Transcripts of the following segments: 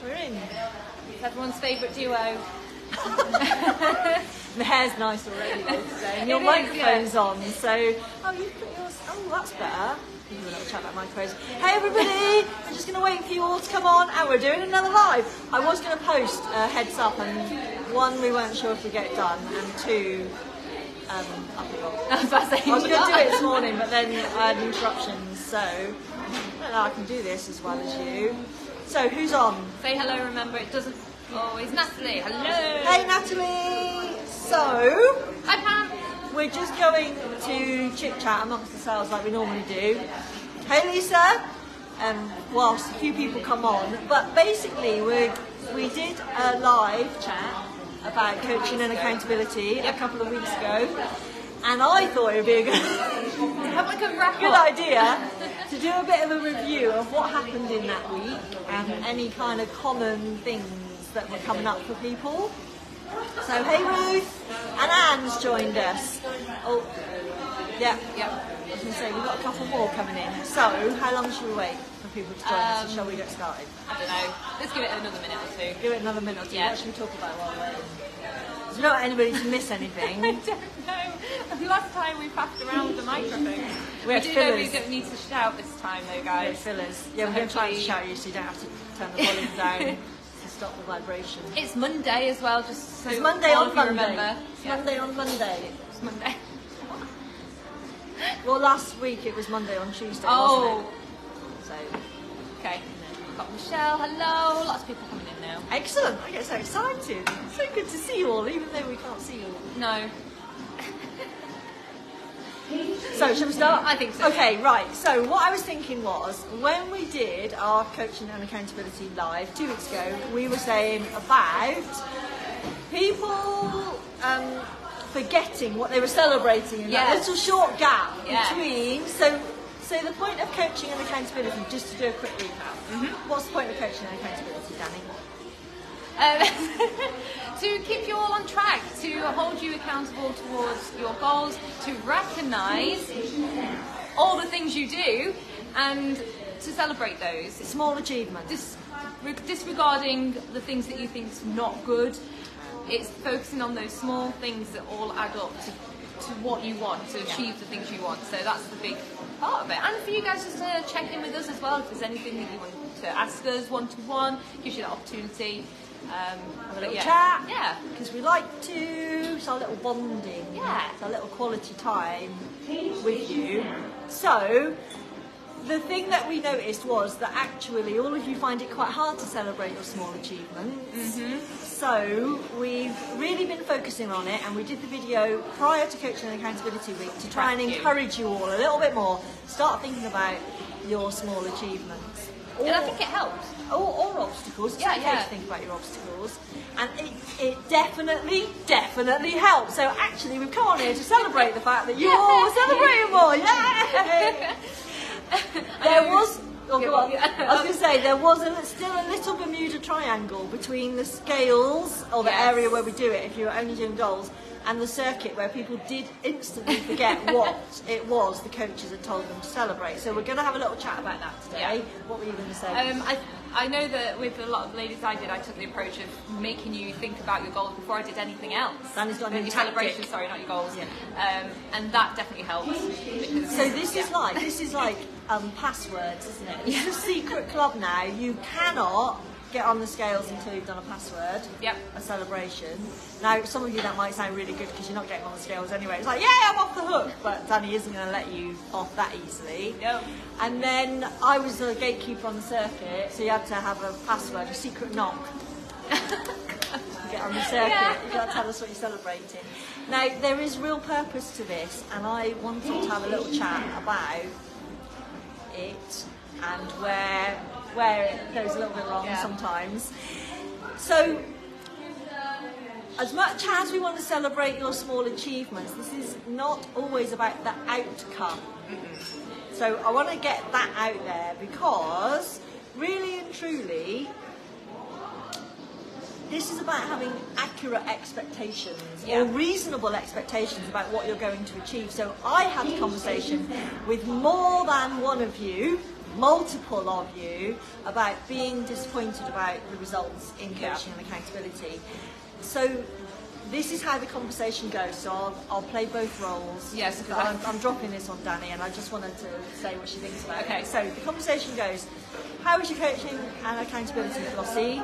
We're in. It's everyone's favourite duo. The hair's nice already though today, and your It is, microphone's on, so... Oh, you've put yours... Oh, that's better. We'll do a little chat about microphones. Hey everybody! I'm just going to wait for you all to come on, and we're doing another live. I was going to post a heads up, and one, we weren't sure if we'd get it done, and two, I forgot. I was about to say, I was going to do it this morning, but then I had interruptions, so I don't know, I can do this as well as you. So, who's on? Say hello, remember, it doesn't always... Natalie, hello! Hey Natalie! So, Hi Pam! we're just going to chit chat amongst ourselves like we normally do. Hey Lisa! Whilst a few people come on, but basically we did a live chat about coaching and accountability a couple of weeks ago, and I thought it would be a Have like a wrap good up. idea to do a bit of a review of what happened in that week and any kind of common things that were coming up for people. So hey Ruth, and Anne's joined us. Oh, yeah. I was going to say we've got a couple more coming in. So how long should we wait for people to join us, or shall we get started? I don't know. Let's give it another minute or two. Give it another minute or two. Yeah. What should we talk about while we're waiting? So we don't want anybody to miss anything. I don't know. Last time we passed around the microphone. We had do know we fillers. don't need to shout this time though, Yeah, guys. fillers. Yeah, we're going to try and shout you so you don't have to turn the volume down to stop the vibration. It's Monday as well, just so It's Monday all on of you Monday. remember. It's Monday on Monday. It's Monday. Well, last week it was Monday on Tuesday, Oh, wasn't it? So, okay. Got Michelle, hello. Lots of people coming in now. excellent. I get so excited. It's so good to see you all, even though we can't see you all. No. So, shall we start? I think so. Okay, right. So, what I was thinking was, when we did our coaching and accountability live 2 weeks ago, we were saying about people forgetting what they were celebrating in that Yes. little short gap Yeah. between. So the point of coaching and accountability, just to do a quick recap. What's the point of coaching and accountability, Dannii? To keep you all on track, to hold you accountable towards your goals, to recognise all the things you do and to celebrate those. Small achievements. Disregarding the things that you think is not good. It's focusing on those small things that all add up to what you want, to achieve the things you want. So that's the big part of it. And for you guys just to check in with us as well, if there's anything that you want to ask us one-to-one, gives you that opportunity. Have a little chat. Yeah. Because we like to. It's our little bonding. Yeah. It's our little quality time with you. So, the thing that we noticed was that actually all of you find it quite hard to celebrate your small achievements. So we've really been focusing on it, and we did the video prior to Coaching and Accountability Week to try and encourage you all a little bit more. Start thinking about your small achievements. And I think it helps. Or obstacles. It's okay to think about your obstacles. And it definitely helps. So actually we've come on here to celebrate the fact that you're all celebrating more. Yeah! There was... Oh, go on. I was going to say, there was still a little Bermuda Triangle between the scales, or the area where we do it, if you're only doing goals, and the circuit where people did instantly forget what it was the coaches had told them to celebrate. So we're going to have a little chat about that today. Yeah. What were you going to say? I know that with a lot of ladies I took the approach of making you think about your goals before I did anything else. Danny's got a new your tactic. celebration, sorry, not your goals. Yeah. And that definitely helps. So this is like passwords, isn't it? It's a secret club now. You cannot get on the scales until you've done a password, a celebration. Now, some of you that might sound really good because you're not getting on the scales anyway. It's like, yeah, I'm off the hook, but Dannii isn't going to let you off that easily. Yep. And then I was a gatekeeper on the circuit, so you had to have a password, a secret knock. Get on the circuit, you got to tell us what you're celebrating. Now, there is real purpose to this, and I wanted to have a little chat about it and where it goes a little bit wrong sometimes. So, as much as we want to celebrate your small achievements, this is not always about the outcome. So I want to get that out there because, really and truly, this is about having accurate expectations or reasonable expectations about what you're going to achieve. So I had a conversation with more than one of you multiple of you, about being disappointed about the results in coaching and accountability. So this is how the conversation goes. So I'll play both roles. Yes, because I'm dropping this on Dannii, and I just wanted to say what she thinks about it. Okay, so the conversation goes, how is your coaching and accountability, Flossie?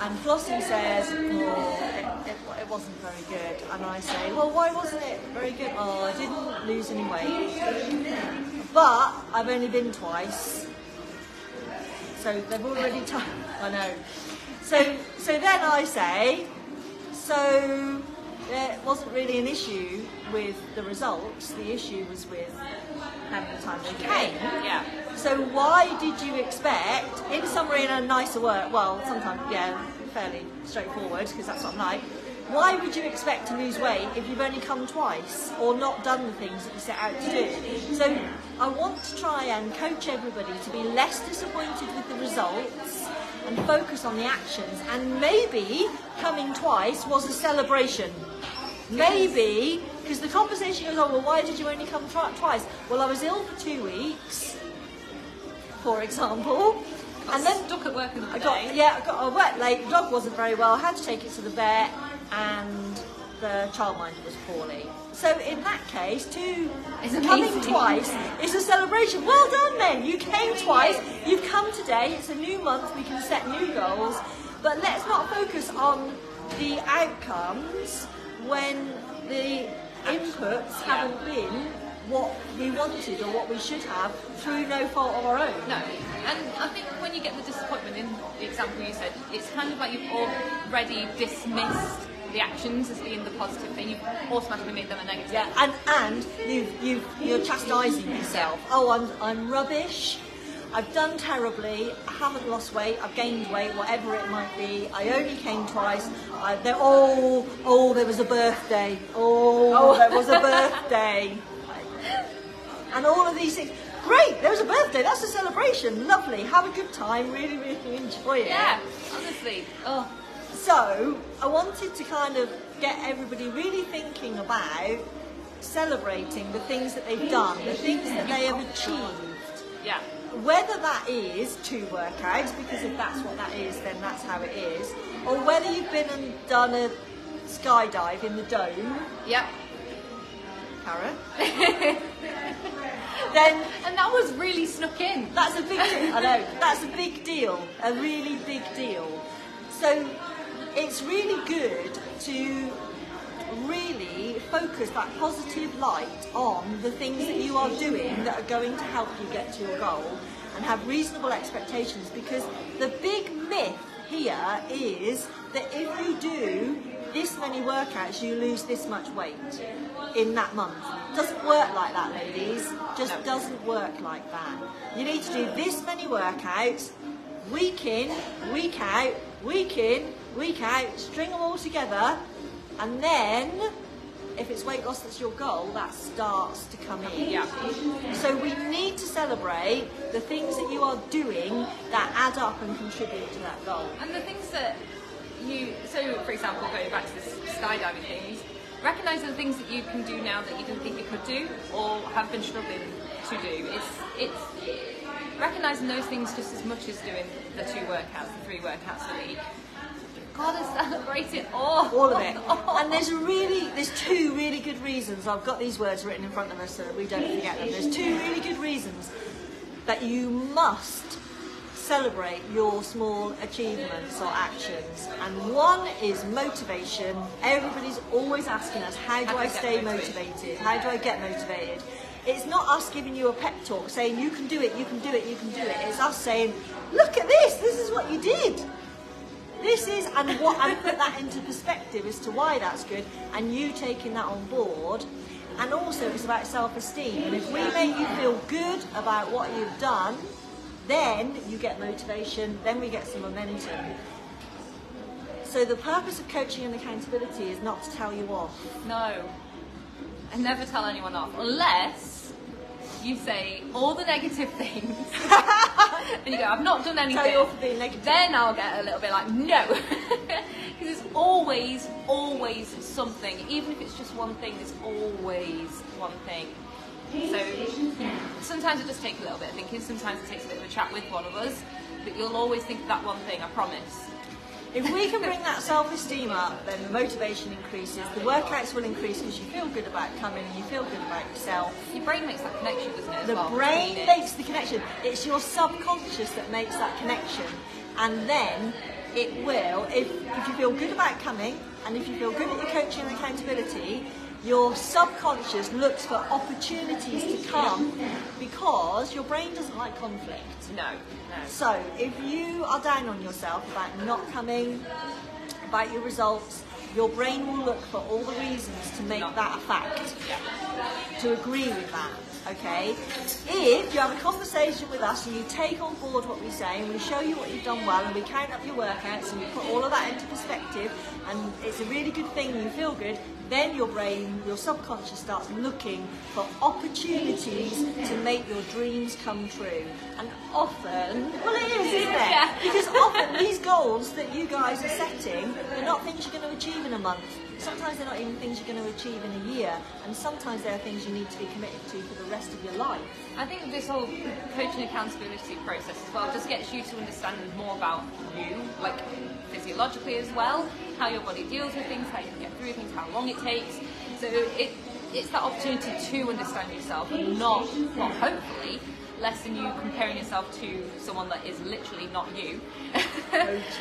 And Flossie says, oh, it wasn't very good. And I say, well, why wasn't it very good? Oh, I didn't lose any weight. But I've only been twice. So they've already I know. So then I say, so there wasn't really an issue with the results. The issue was with how many times they came. Yeah. So why did you expect, in summary, in a nicer word, well, sometimes, fairly straightforward, because that's what I'm like, why would you expect to lose weight if you've only come twice or not done the things that you set out to do? So I want to try and coach everybody to be less disappointed with the results and focus on the actions, and maybe coming twice was a celebration. Maybe, because the conversation goes on, well, why did you only come twice? Well, I was ill for 2 weeks, for example. And then stuck at work another day. I got a wet late, the dog wasn't very well, I had to take it to the vet, and the childminder was poorly. So in that case, coming twice is a celebration. Well done then, you came twice, you've come today, it's a new month, we can set new goals, but let's not focus on the outcomes when the inputs haven't been what we wanted or what we should have through no fault of our own. No, and I think when you get the disappointment in the example you said, it's kind of like you've already dismissed the actions as being the positive thing. You've automatically made them a negative. Yeah, and you're chastising yourself. Oh, I'm rubbish. I've done terribly. I haven't lost weight. I've gained weight, whatever it might be. I only came twice. There was a birthday. Oh, there was a birthday. And all of these things. Great, there was a birthday. That's a celebration. Lovely. Have a good time. Really, really enjoy it. Yeah, honestly. Oh. So I wanted to kind of get everybody really thinking about celebrating the things that they've done, the things that they have achieved. Yeah. Whether that is 2 workouts, because if that's what that is, then that's how it is, or whether you've been and done a skydive in the dome. Yep. Karen. Then, and that was really snuck in. That's a big deal. I know. That's a big deal. A really big deal. So it's really good to really focus that positive light on the things that you are doing that are going to help you get to your goal, and have reasonable expectations, because the big myth here is that if you do this many workouts you lose this much weight in that month. Doesn't work like that, ladies. Just doesn't work like that. You need to do this many workouts week in, week out, week in, week out, string them all together, and then if it's weight loss that's your goal, that starts to come in. Yeah. So we need to celebrate the things that you are doing that add up and contribute to that goal. And the things that so for example, going back to this skydiving things, recognise the things that you can do now that you didn't think you could do or have been struggling to do. It's recognising those things just as much as doing the 2 workouts, the 3 workouts a week. Gotta celebrate it all of it. And there's 2 really good reasons. I've got these words written in front of us so that we don't forget them. There's 2 really good reasons that you must celebrate your small achievements or actions. And one is motivation. Everybody's always asking us, how do I stay motivated? How do I get motivated? It's not us giving you a pep talk saying you can do it, you can do it, you can do it. It's us saying, look at this is what you did. And put that into perspective as to why that's good, and you taking that on board. And also it's about self-esteem. And if we make you feel good about what you've done, then you get motivation, then we get some momentum. So the purpose of coaching and accountability is not to tell you off. No. I never tell anyone off, unless you say all the negative things and you go, I've not done anything. Tell you off for being negative. Then I'll get a little bit like, no. Because there's always something. Even if it's just one thing, there's always one thing. So sometimes it does take a little bit of thinking, sometimes it takes a bit of a chat with one of us, but you'll always think of that one thing, I promise. If we can bring that self-esteem up, then the motivation increases, the workouts will increase because you feel good about coming and you feel good about yourself. Your brain makes that connection, doesn't it? The brain makes the connection. It's your subconscious that makes that connection. And then it will, if you feel good about coming and if you feel good at your coaching and accountability, your subconscious looks for opportunities to come because your brain doesn't like conflict. No. So if you are down on yourself about not coming, about your results, your brain will look for all the reasons to make that a fact, to agree with that. Okay? If you have a conversation with us and you take on board what we say and we show you what you've done well and we count up your workouts and we put all of that into perspective and it's a really good thing and you feel good, then your brain, your subconscious starts looking for opportunities to make your dreams come true. And often, well it is, isn't it? Yeah. Because often these goals that you guys are setting, they're not things you're going to achieve in a month. Sometimes they're not even things you're going to achieve in a year, and sometimes they're things you need to be committed to for the rest of your life. I think this whole coaching accountability process as well just gets you to understand more about you, like physiologically as well, how your body deals with things, how you can get through things, how long it takes. So it's that opportunity to understand yourself, and not, well, hopefully, lessen you comparing yourself to someone that is literally not you.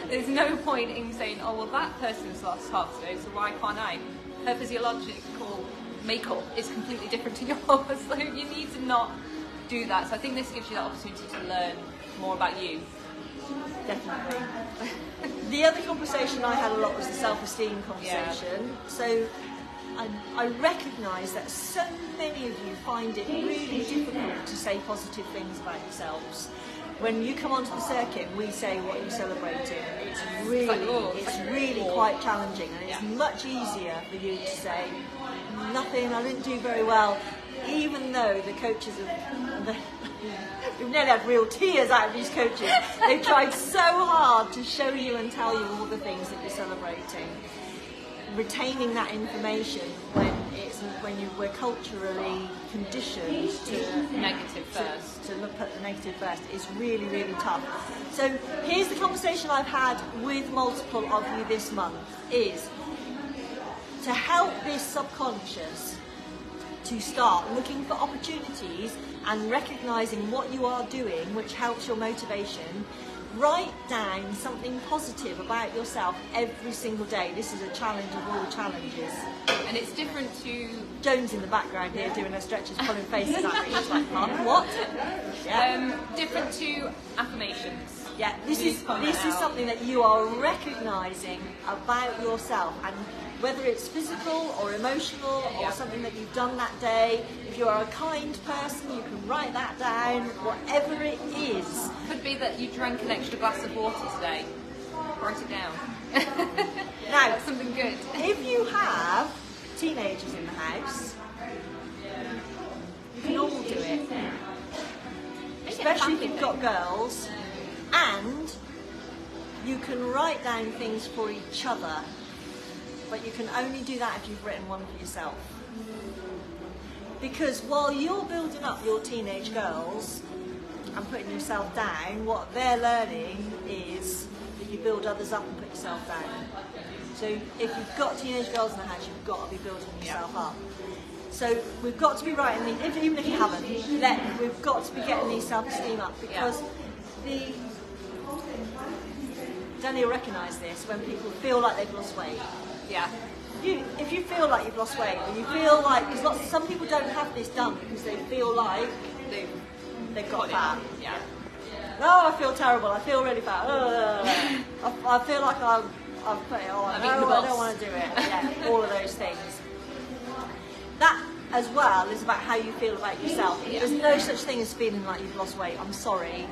There's no point in saying, oh well, that person's lost half today, so why can't I? Her physiological makeup is completely different to yours, so you need to not do that. So I think this gives you that opportunity to learn more about you. Definitely. The other conversation I had a lot was the self-esteem conversation. Yeah. So I recognise that so many of you find it really difficult to say positive things about yourselves. When you come onto the circuit and we say what you're celebrating, it's really quite challenging, and it's much easier for you to say, nothing, I didn't do very well, even though the coaches have... We've nearly had real tears out of these coaches. They've tried so hard to show you and tell you all the things that you're celebrating. Retaining that information when we're culturally conditioned to negative first, to look at the negative first is really, really tough. So here's the conversation I've had with multiple of you this month, is to help this subconscious to start looking for opportunities and recognising what you are doing, which helps your motivation. Write down something positive about yourself every single day. This is a challenge of all challenges. And it's different to... Jones in the background here doing her stretches, pulling faces at me. She's like, Mum, what? Yeah. Different to affirmations. Yeah, this is something that you are recognising about yourself, and whether it's physical or emotional or something that you've done that day. If you are a kind person, you can write that down, whatever it is. Could be that you drank an extra glass of water today. Write it down. Now, something good. If you have teenagers in the house, you can all do it. Especially if you've got girls, and you can write down things for each other, but you can only do that if you've written one for yourself. Because while you're building up your teenage girls and putting yourself down, what they're learning is that you build others up and put yourself down. So if you've got teenage girls in the house, you've got to be building yourself up. So we've got to be writing these, even if you haven't, we've got to be getting these self-esteem up, because Dannii will recognise this when people feel like they've lost weight. Yeah. If you feel like you've lost weight, or you feel like, because some people don't have this done because they feel like they've got fat. Yeah. Oh, I feel terrible. I feel really fat. I feel like I've put it on. I don't want to do it. Yeah, all of those things. That as well is about how you feel about yourself. Yeah. There's no such thing as feeling like you've lost weight. I'm sorry.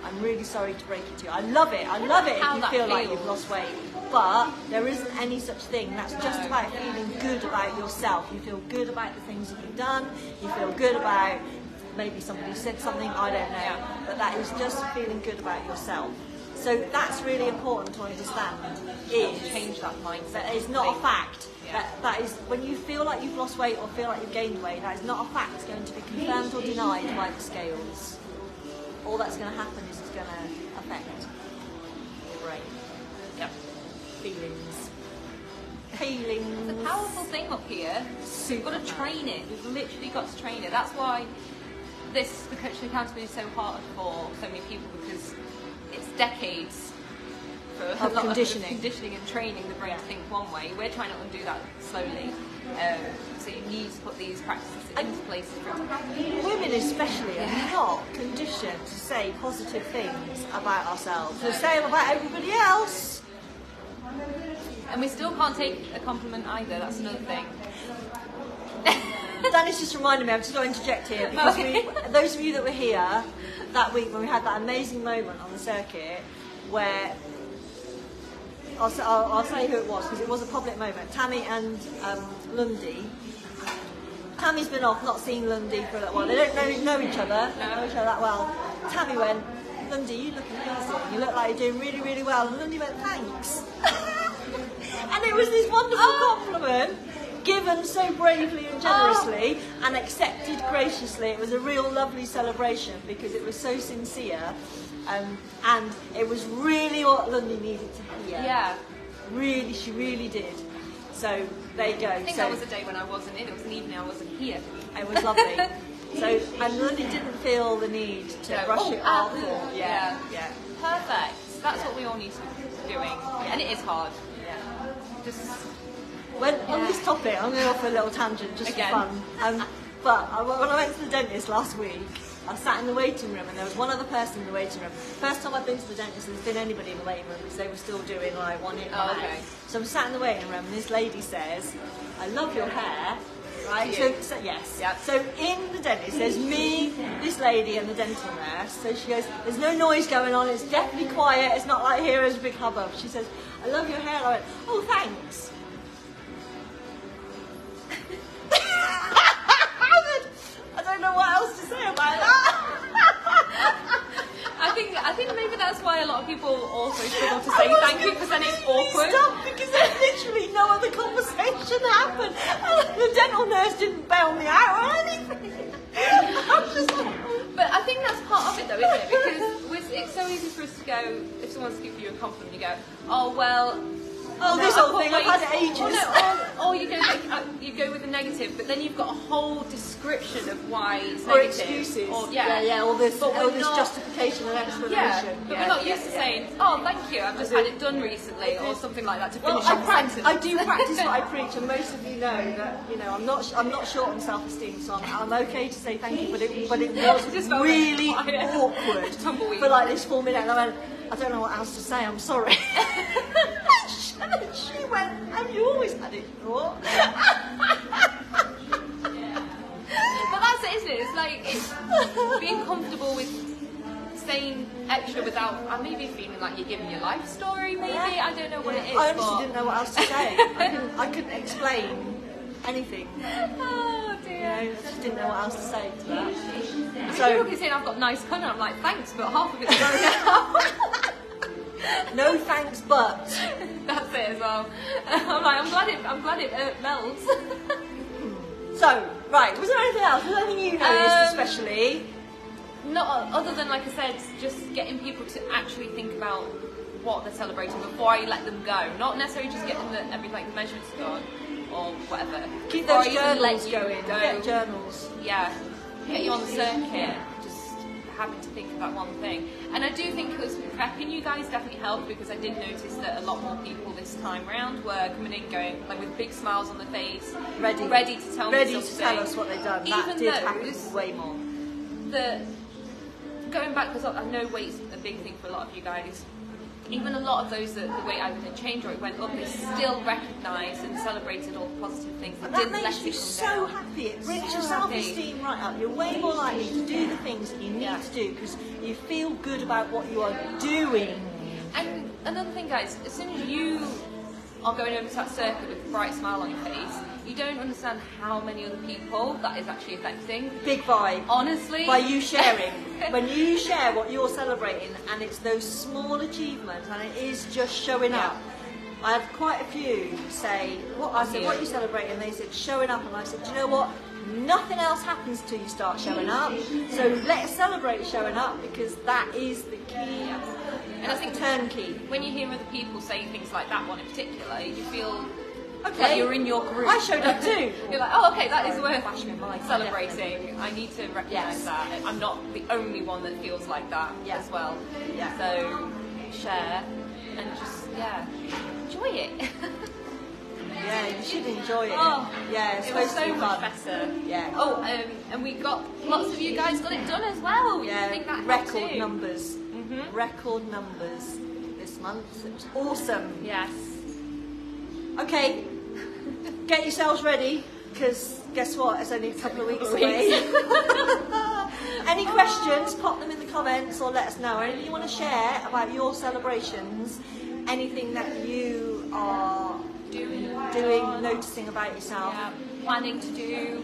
I'm really sorry to break it to you. I love it. I love it if you feel like you've lost weight. But there isn't any such thing. That's just about feeling good about yourself. You feel good about the things that you've done. You feel good about maybe somebody said something, I don't know. But that is just feeling good about yourself. So that's really important to understand. Is change that mindset. that it's not a fact. That is, when you feel like you've lost weight or feel like you've gained weight, that is not a fact. It's going to be confirmed or denied by the scales. All that's going to happen is it's going to affect your brain. Yep. Feelings. It's a powerful thing up here. We've got to train it. We've literally got to train it. That's why the coaching accountability is so hard for so many people, because it's decades for a lot conditioning. of conditioning and training the brain to think one way. We're trying to undo that slowly. So you need to put these practices into place for it to happen. Women especially are not conditioned to say positive things about ourselves. To say them about everybody else. And we still can't take a compliment either. That's another thing. Danny's just reminded me, I'm just going to interject here, because those of you that were here that week when we had that amazing moment on the circuit where, I'll say who it was, because it was a public moment. Tammy and Lundy. Tammy's been off, not seeing Lundy for a little while. They don't know each other, that well. Tammy went, Lundy, you look amazing. You look like you're doing really, really well. And Lundy went, thanks. And it was this wonderful compliment, given so bravely and generously, and accepted graciously. It was a real lovely celebration because it was so sincere, and it was really what Lundy needed to hear. Yeah. Really, she really did. So there you go. I think that was a day when I wasn't in. It was an evening I wasn't here. It was lovely. So, and Lundy didn't feel the need to brush it off. Yeah. Perfect. That's what we all need to be doing. And it is hard. Just on this topic, I'm going to offer a little tangent just for fun. But when I went to the dentist last week, I sat in the waiting room and there was one other person in the waiting room. First time I've been to the dentist, there's been anybody in the waiting room because they were still doing like one in, one out. So I'm sat in the waiting room and this lady says, I love your hair. Right, so yes. Yep. So in the dentist, there's me, this lady, and the dental nurse. So she goes, there's no noise going on, it's definitely quiet, it's not like here is a big hubbub. She says, I love your hair. I went, oh, thanks. I don't know what else to say about that. I think maybe that's why a lot of people also struggle to say thank you, because then it's awkward. Stop, because there's literally no other conversation happened. The dental nurse didn't bail me out or anything. I was just like, but I think that's part of it though, isn't it? Because it's so easy for us to go, if someone's giving you a compliment, you go, oh well, this whole thing, I've had it ages. Or you go with the negative, but then you've got a whole description of why it's or negative. Excuses. All this justification and explanation. Yeah, but we're not used to saying, oh, thank you, I've just had it done recently, or something like that to finish a sentence. I do practice what I preach, and most of you know that I'm not short on self-esteem, so I'm okay to say thank you, but it was really awkward for like this 4 minutes. And I went, I don't know what else to say. I'm sorry. And then she went, have you always had it thought? But that's it, isn't it? It's like it's being comfortable with saying extra without maybe feeling like you're giving your life story, maybe. I don't know what it is. I honestly didn't know what else to say. I couldn't explain anything. Oh dear. I just didn't know what else to say to that. So people keep saying I've got nice colour, I'm like, thanks, but half of it's going out. No thanks, but that's it as well. I'm like, I'm glad it melts. So, right, was there anything else? Was there anything you noticed especially? Not other than, like I said, just getting people to actually think about what they're celebrating before I let them go. Not necessarily just getting the measurements done or whatever. Keep those journals going. Get journals. Yeah, get you on the circuit. Having to think about one thing, and I do think it was prepping you guys definitely helped, because I did notice that a lot more people this time round were coming in going like with big smiles on their face, ready to tell us what they've done. Even that did happen way more. Going back, because I know weight's a big thing for a lot of you guys. Even a lot of those that the weight either didn't change or it went up, they still recognised and celebrated all the positive things. And that makes you so happy. It brings your self-esteem right up. You're way more likely to do the things that you need to do because you feel good about what you are doing. And another thing, guys, as soon as you are going over to that circuit with a bright smile on your face, you don't understand how many other people that is actually affecting. Big vibe. Honestly. By you sharing. When you share what you're celebrating, and it's those small achievements, and it is just showing up. I had quite a few say, what are you celebrating? And they said, showing up. And I said, do you know what? Nothing else happens till you start showing up. So let's celebrate showing up, because that is the key. And I think turnkey. When you hear other people say things like that one in particular, you feel okay, like you're in your group. I showed up too. You're like, oh, okay, that is worth celebrating. I need to recognise that. I'm not the only one that feels like that as well. Yeah. So share and just enjoy it. Yeah, you should enjoy it. Oh, yeah, it was so much better. Yeah. Oh, and we got lots of you guys got it done as well. Yeah, I think that record too. numbers. Record numbers this month. It was awesome. Yes. Okay, get yourselves ready, because guess what? It's only a couple of weeks away. Any questions? Pop them in the comments or let us know. Anything you want to share about your celebrations? Anything that you are doing, noticing about yourself? Yeah, planning to do.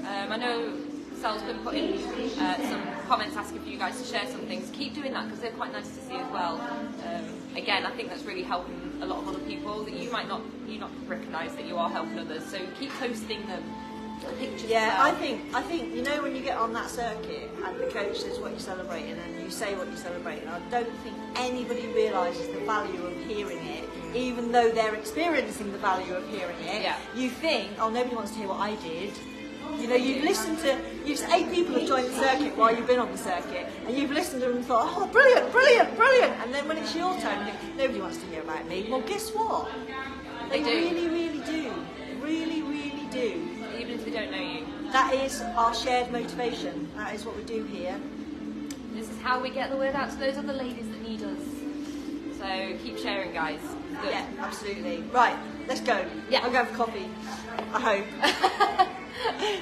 I know Sall's been putting some comments asking for you guys to share some things. Keep doing that, because they're quite nice to see as well. Again, I think that's really helping a lot of other people that you not recognise that you are helping others. So keep posting them. Pictures. Yeah, I think you know, when you get on that circuit and the coach says what you're celebrating and you say what you're celebrating, I don't think anybody realises the value of hearing it, even though they're experiencing the value of hearing it. Yeah. You think, oh, nobody wants to hear what I did. You know, you've listened to, 8 people have joined the circuit while you've been on the circuit, and you've listened to them and thought, oh, brilliant, brilliant, brilliant. And then when it's your turn, you think, nobody wants to hear about me. Well, guess what? They really, really do. Really, really do. Even if they don't know you. That is our shared motivation. That is what we do here. This is how we get the word out to those other ladies that need us. So keep sharing, guys. Good. Yeah, absolutely. Right, let's go. Yeah. I'm going for coffee. I hope.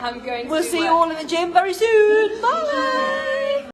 I'm going to We'll see you all in the gym very soon. Bye.